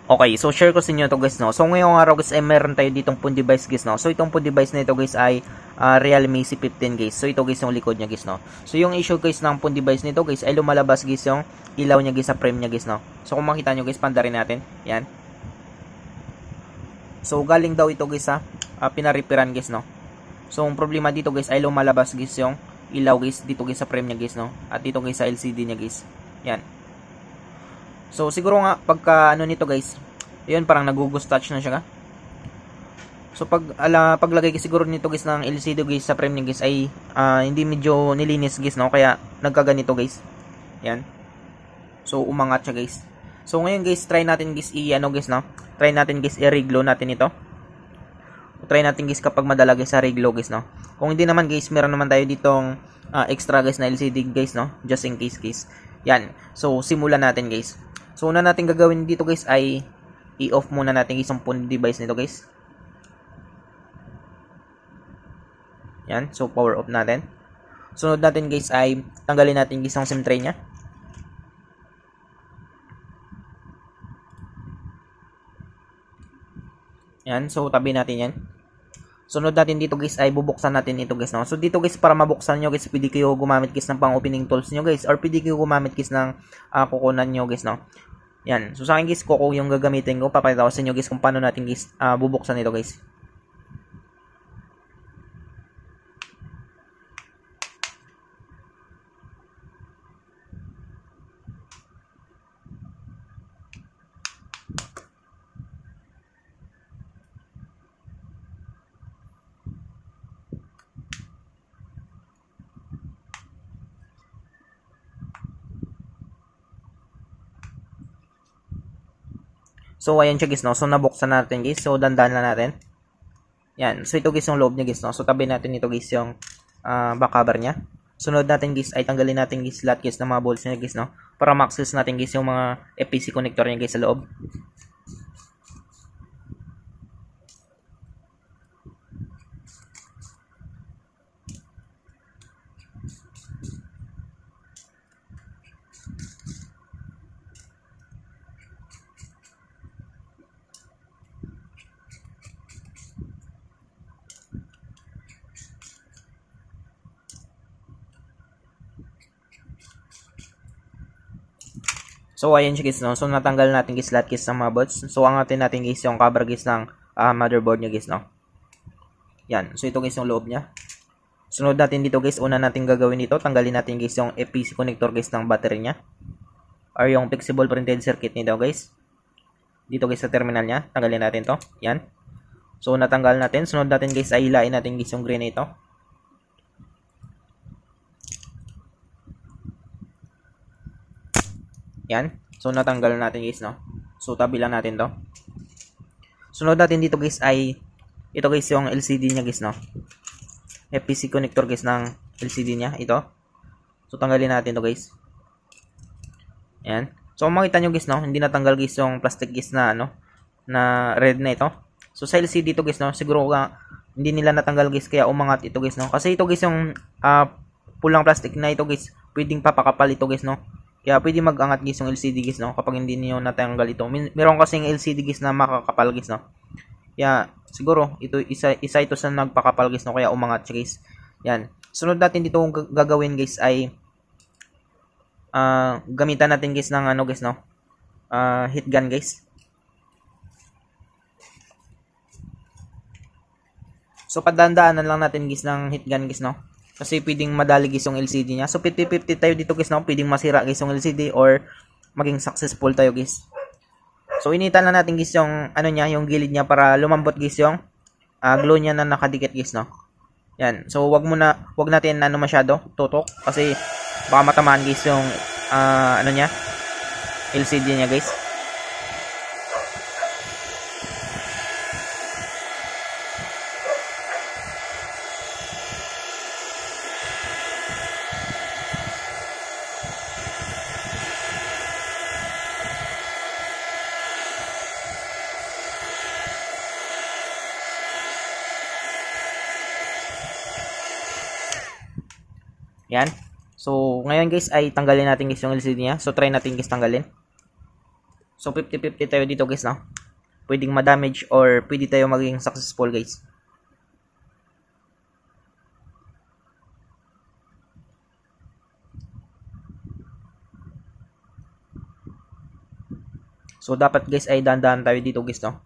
Okay, so share ko sa inyo to guys, no. So ngayong araw guys ay meron tayo ditong phone device guys, no. So itong phone device na ito guys ay Realme C15 guys. So ito guys yung likod niya guys, no. So yung issue guys ng phone device nito guys ay lumalabas guys yung ilaw niya guys sa frame niya guys, no. So kung makita nyo guys, pandarin natin. Yan. So galing daw ito guys sa pinaripiran guys, no. So ang problema dito guys ay lumalabas guys yung ilaw guys dito guys sa frame niya guys, no. At dito guys sa LCD niya guys. Yan. So siguro nga pagka ano nito guys, yun parang nagugust touch na siya ka. So paglagay guys siguro nito guys ng LCD guys sa frame niya guys ay hindi medyo nilinis guys, no, kaya nagkaganito guys. Yan. So umangat siya guys. So ngayon guys, try natin guys i-ano guys, no. Try natin guys i-reglow natin ito. Try natin guys kapag madala guys sa reglow guys, no. Kung hindi naman guys, meron naman tayo ditong extra guys na LCD guys, no, just in case guys. Yan. So simulan natin guys. So una natin gagawin dito guys ay i-off muna natin guys yung phone device nito guys. Yan. So power off natin. Sunod natin guys ay tanggalin natin guys yung SIM tray nya. Yan. So tabi natin yan. Sunod natin dito guys ay bubuksan natin ito guys, no. So dito guys, para mabuksan nyo guys, pwede kayo gumamit guys ng pang opening tools nyo guys, or pwede kayo gumamit guys ng kukunan nyo guys, no. Yan. So sa akin guys, kuko yung gagamitin ko. Papakita ko sa inyo guys kung paano natin guys bubuksan ito guys. So ayan siya guys, no. So nabuksan natin guys. So dandan na natin. Yan. So ito guys yung loob niya guys, no. So tabi natin ito guys yung back cover niya. Sunod natin guys ay tanggalin natin guys lahat guys ng mga bolts niya guys, no. Para ma-access natin guys yung mga FPC connector niya guys sa loob. So ayan siya guys, no. So natanggal natin guys lahat guys ng mga bolts. So angatin natin guys yung cover guys ng motherboard niya guys, no. Yan. So ito guys yung loob niya. Sunod natin dito guys, una natin gagawin dito, tanggalin natin guys yung FPC connector guys ng battery niya, or yung flexible printed circuit nito guys. Dito guys sa terminal niya, tanggalin natin to. Yan. So natanggal natin. Sunod natin guys ay hilain natin guys yung green ito. Yan. So natanggal natin guys, no. So tabi lang natin to. Sunod natin dito guys ay ito guys yung LCD niya guys, no. FPC connector guys ng LCD niya ito. So tanggalin natin to guys. Yan. So kung makita nyo guys, no, hindi natanggal guys yung plastic guys na ano, na red na ito. So sa LCD ito guys, no, siguro hindi nila natanggal guys kaya umangat ito guys, no. Kasi ito guys yung pulang plastic na ito guys, pwedeng papakapal ito guys, no. Kaya pwede mag-angat guys yung LCD guys, no, kapag hindi niyo natanggal ito. Meron kasing LCD guys na makakapal guys, no. Kaya siguro ito isa ito sa nagpakapal guys, no, kaya umangat siya guys. Yan. Sunod natin dito kung gagawin guys ay gamitan natin guys ng ano guys, no, heat gun guys. So padandaanan lang natin guys ng heat gun guys, no. Kasi pwedeng madali guys yung LCD niya. So 50-50 tayo dito guys, no. Pwedeng masira guys yung LCD or maging successful tayo guys. So initan lang natin guys yung ano niya, yung gilid niya para lumambot guys yung glue niya na nakadikit guys, no. Yan. So wag natin ano masyado tutok kasi baka matamaan guys yung ano niya, LCD niya guys. Yan. So, ngayon guys ay tanggalin natin guys yung LCD niya. So, try natin guys tanggalin. So 50-50 tayo dito guys, no? Pwedeng ma-damage or pwede tayo maging successful guys. So dapat guys ay dahan-dahan tayo dito guys, no?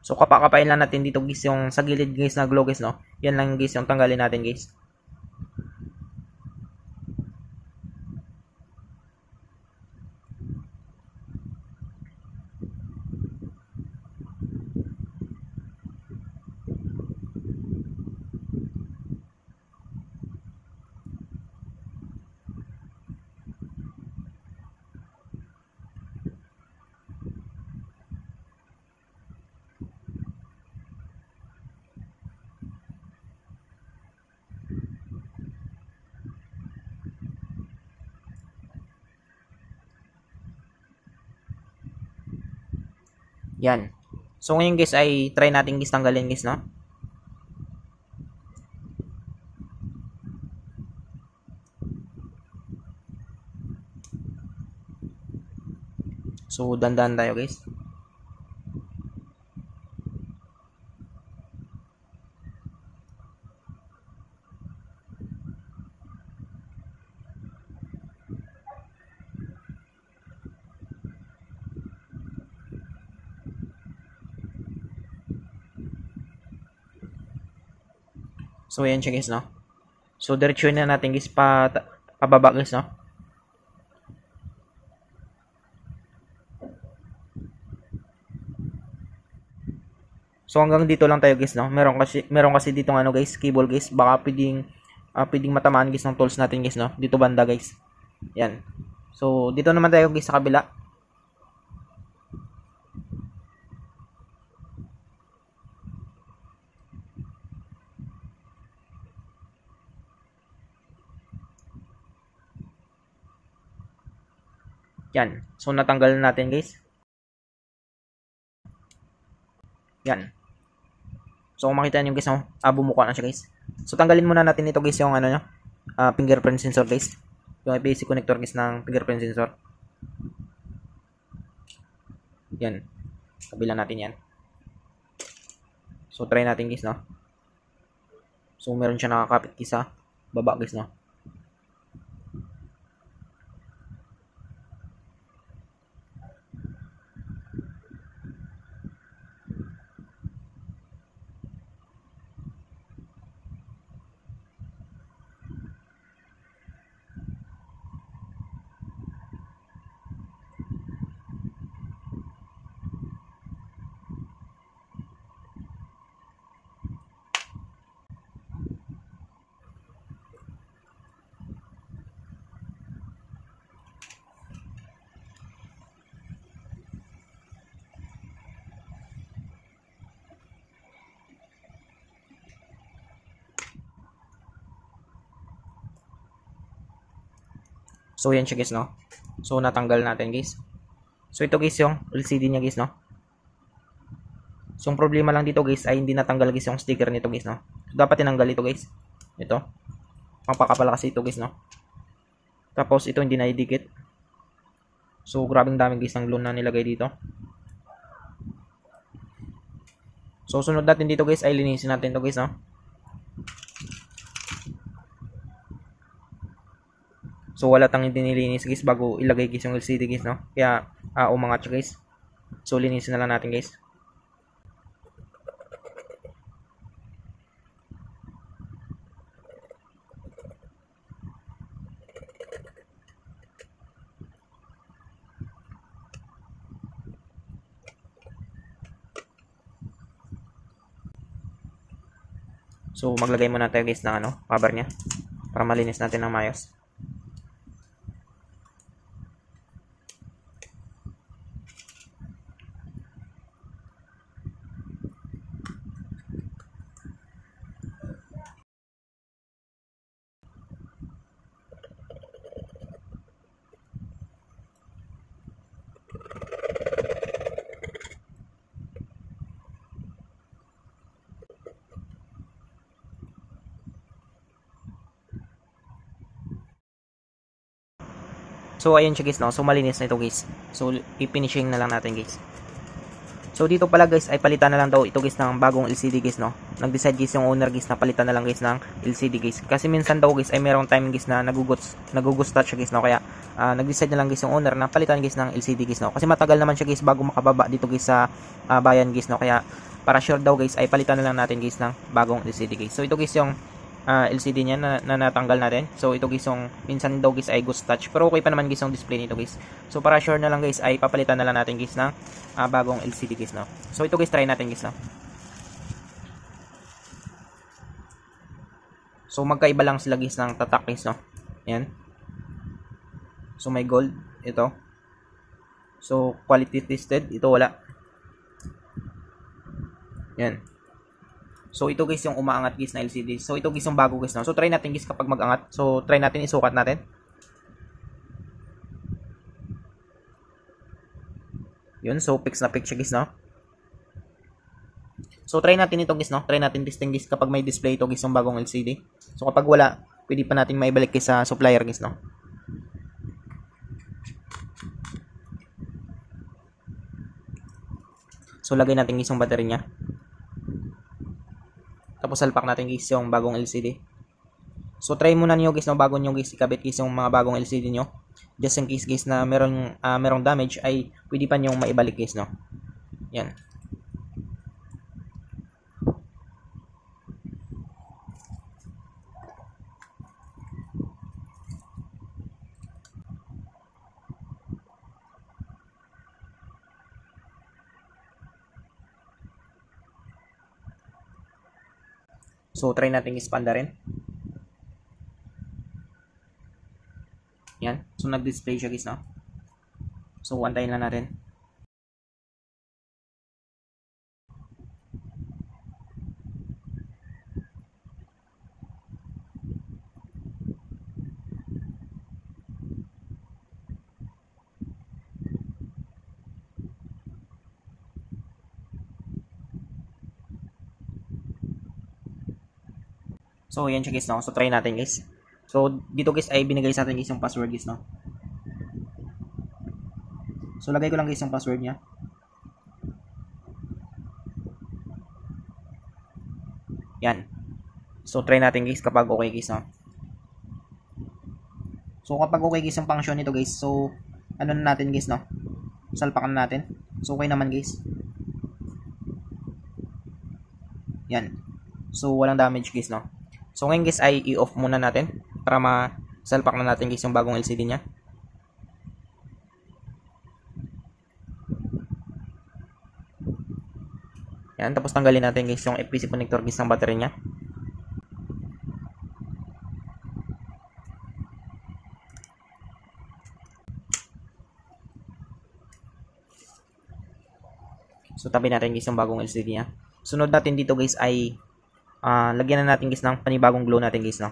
So kapakapain lang natin dito guys yung sa gilid guys na glow guys, no? Yan lang guys yung tanggalin natin guys. Yan. So ngayon guys ay try natin guys tanggalin guys, no? So dandan tayo guys. So ayan siya guys, no? So diretso na natin guys pababa guys, no? So hanggang dito lang tayo guys, no? Meron kasi dito ano guys, cable guys, baka pwedeng matamaan guys ng tools natin guys, no? Dito banda guys. Yan. So dito naman tayo guys sa kabila. Yan. So natanggal na natin guys. Yan. So kung makita niyo guys, no? Bumuka na siya guys. So tanggalin muna natin ito guys yung ano niya, fingerprint sensor guys. Yung IPC connector guys ng fingerprint sensor. Yan. Kabila natin yan. So try natin guys, no? So meron siya nakakapit guys sa baba guys, no? So yan siya guys, no? So natanggal natin guys. So ito guys yung LCD niya guys, no? So ang problema lang dito guys ay hindi natanggal guys yung sticker nito guys, no? So dapat tinanggal ito guys. Ito. Pampakapal kasi ito guys, no? Tapos ito hindi na idikit. So grabing dami guys ng glue na nilagay dito. So sunod natin dito guys ay linisin natin ito guys, no? So wala tang nilinis guys bago ilagay guys yung LCD guys, no? Kaya umangat siya guys. So linisin na lang natin guys. So maglagay muna tayo guys ng ano, cover niya para malinis natin ng mayos. So ayun siya guys, no. So malinis na ito guys. So i-finishing na lang natin guys. So dito pala guys ay palitan na lang daw ito guys ng bagong LCD guys, no. Nag-decide guys yung owner guys na palitan na lang guys ng LCD guys. Kasi minsan daw guys ay merong time guys na nagugustuhan siya guys, no. Kaya nag-decide na lang guys yung owner na palitan guys ng LCD guys, no. Kasi matagal naman siya guys bago makababa dito guys sa bayan guys, no. Kaya para sure daw guys ay palitan na lang natin guys ng bagong LCD guys. So ito guys yung LCD niya na natanggal natin. So ito guys yung minsan daw guys ay ghost touch, pero okay pa naman guys yung display nito guys. So para sure na lang guys ay papalitan na lang natin guys ng bagong LCD guys, no. So ito guys, try natin guys, no. So magkaiba lang sila guys ng tatak guys, no. Yan. So may gold ito. So quality tested, ito wala. Yan. So ito guys yung umaangat guys na LCD. So ito guys yung bago guys, no. So try natin guys kapag mag-angat. So try natin isukat natin. Yun, so fix na fix siya guys, no. So try natin ito guys, no. Try natin testing guys kapag may display ito guys yung bagong LCD. So kapag wala, pwede pa natin maibalik guys sa supplier guys, no. So lagay natin guys yung battery niya. Tapos salpak natin guys yung bagong LCD. So try muna niyo guys, no, bago niyo guys ikabit guys yung mga bagong LCD niyo. Just in case guys na merong damage ay pwede pa niyo maibalik guys, no. Yan. So try natin expand rin. Yan. So nag-display siya guys, no. So antayin lang natin. So yan siya guys, no. So try natin guys. So dito guys ay binigay sa atin guys yung password guys, no. So lagay ko lang guys yung password niya. Yan. So try natin guys kapag okay guys, no. So kapag okay guys yung function nito guys, so ano na natin guys, no. Salpakan natin. So okay naman guys. Yan. So walang damage guys, no. So ngayon guys ay i-off muna natin para masalpak na natin guys yung bagong LCD niya. Yan, tapos tanggalin natin guys yung FPC connector guys ng battery niya. So tabi natin guys yung bagong LCD niya. Sunod natin dito guys ay lagyan na natin guys ng panibagong glue natin guys, no.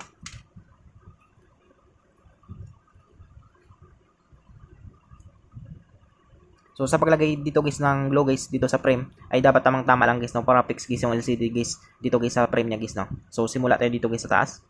So sa paglagay dito guys ng glue guys dito sa frame ay dapat tamang-tama lang guys, no, para fix guys yung LCD guys dito guys sa frame niya guys, no. So simula tayo dito guys sa taas.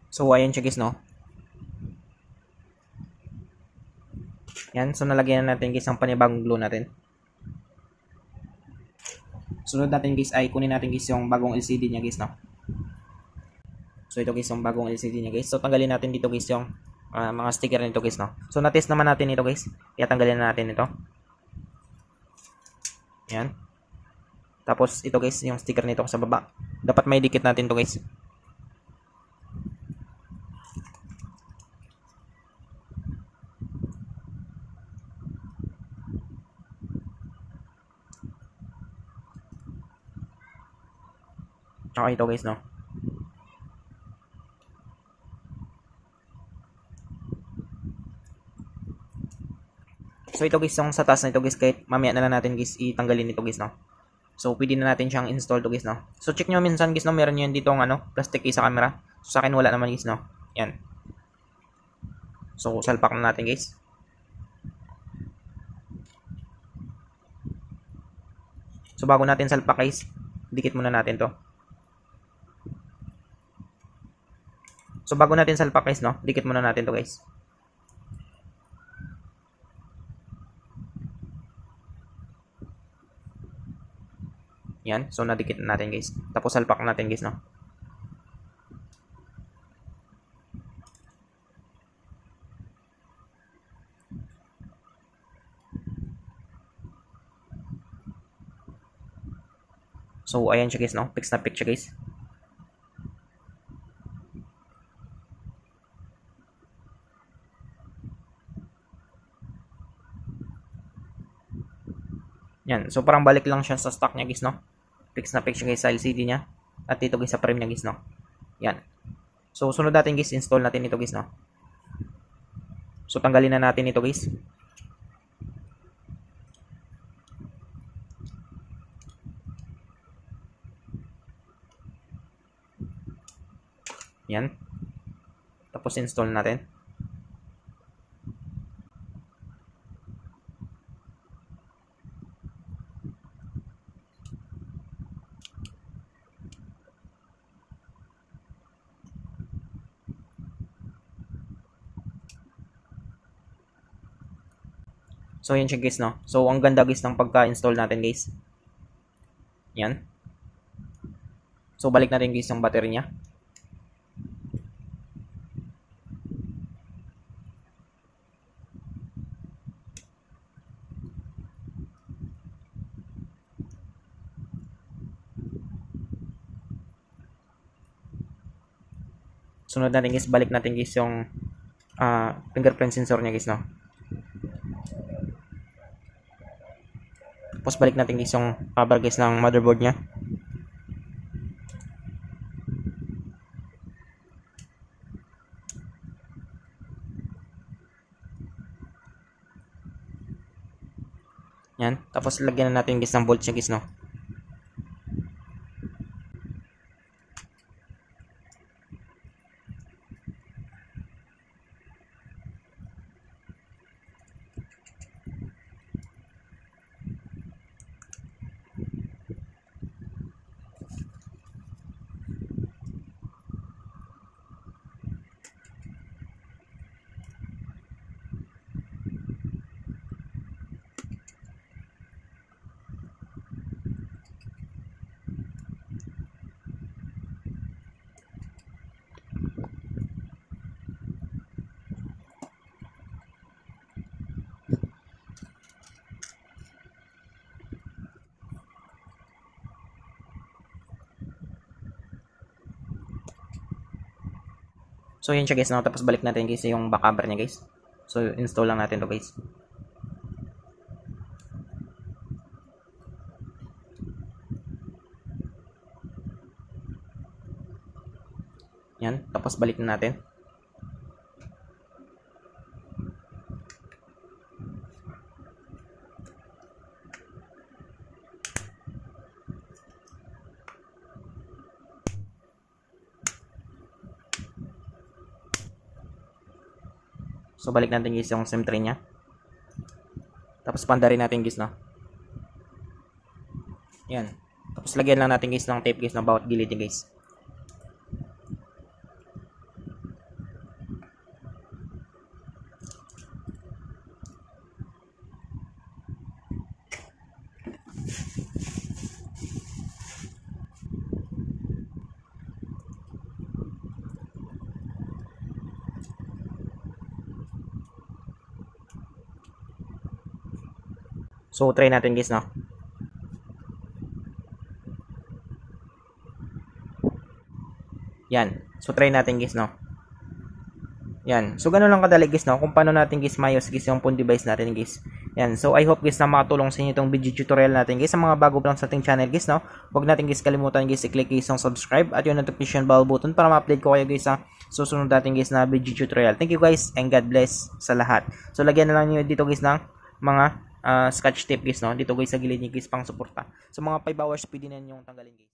So ayan siya guys, no. Yan, so nalagyan na natin guys ang panibagong glue natin. Sunod natin guys ay kunin natin guys yung bagong LCD niya guys, no. So ito guys yung bagong LCD niya guys. So tanggalin natin dito guys yung mga sticker nito guys, no. So na-test naman natin ito guys. Kaya tanggalin na natin ito. Yan. Tapos ito guys yung sticker nito sa baba. Dapat may dikit natin to guys. Okay ito guys, no? So ito guys, yung sa taas na ito guys, kahit mamaya na lang natin guys itanggalin ito guys, no? So pwede na natin siyang install to guys, no? So check nyo minsan guys, no? Meron yun dito ng plastic case sa camera. So sa akin wala naman guys, no? Yan. So salpak na natin guys. So bago natin salpak guys, dikit muna natin to. So bago natin salpak guys, no? Dikit muna natin to guys. Yan. So nadikit na natin guys. Tapos salpak natin guys, no? So ayan siya guys, no? Fix na fix siya guys. Yan. So parang balik lang siya sa stock niya guys, no? Fix na fix siya guys sa LCD niya. At dito guys sa frame niya guys, no? Yan. So sunod natin guys, install natin ito guys, no? So tanggalin na natin ito guys. Yan. Tapos install natin. So yan siya guys, no? So ang ganda guys ng pagka-install natin guys. Yan. So balik natin guys yung battery niya. Sunod natin guys, balik natin guys yung fingerprint sensor niya guys, no? Tapos balik natin guys yung cover guys ng motherboard niya. Yan. Tapos lagyan na natin guys ng bolt siya guys, no? So yun siya guys, no? Tapos balik natin guys yung back cover niya guys. So install lang natin to guys. Yan, tapos balik na natin. So balik natin guys yung SIM tray niya. Tapos pandarin natin guys, no? Yan. Tapos lagyan lang natin guys ng tape guys na bawat gilid niya guys. So try natin guys, no? Yan. So try natin guys, no? Yan. So, ganun lang kadali guys, no? Kung paano natin guys mayos guys yung phone device natin guys. Yan. So, I hope guys na makatulong sa inyo itong video tutorial natin guys. Sa mga bago pa lang sa ating channel guys, no? Huwag natin guys kalimutan guys i-click guys yung subscribe at yung notification bell button para ma-update ko kayo guys sa susunod natin guys na video tutorial. Thank you guys and God bless sa lahat. So, lagyan na lang niyo dito guys ng mga scotch tape guys, no? Dito guys sa gilid niyo guys pang suporta. So, mga 5 hours pwede na yung tanggalin guys.